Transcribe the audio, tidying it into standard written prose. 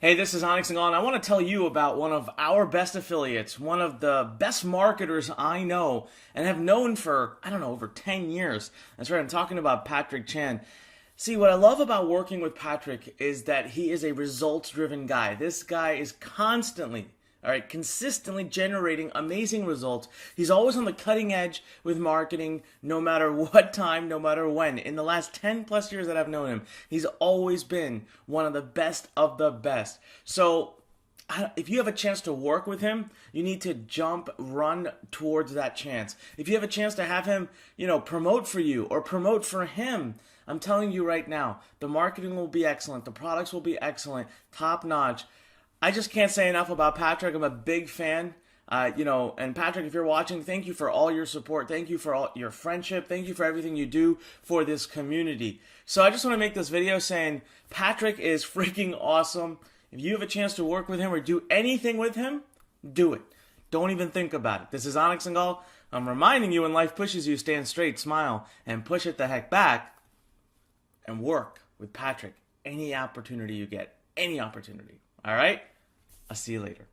Hey, this is Onyx and I want to tell you about one of our best affiliates, one of the best marketers I know and have known for, I don't know, over 10 years. That's right, I'm talking about Patrick Chan. See, what I love about working with Patrick is that he is a results driven guy. This guy is constantly, all right, consistently generating amazing results. He's always on the cutting edge with marketing, no matter what time, no matter when. In the last 10 plus years that I've known him, he's always been one of the best of the best. So, if you have a chance to work with him, you need to run towards that chance. If you have a chance to have him, promote for you or promote for him, I'm telling you right now, the marketing will be excellent, the products will be excellent, top notch. I just can't say enough about Patrick. I'm a big fan. And Patrick, if you're watching, thank you for all your support. Thank you for all your friendship. Thank you for everything you do for this community. So I just want to make this video saying Patrick is freaking awesome. If you have a chance to work with him or do anything with him, do it. Don't even think about it. This is Onyx and I'm reminding you when life pushes you, stand straight, smile, and push it the heck back and work with Patrick any opportunity you get. Any opportunity. All right? I'll see you later.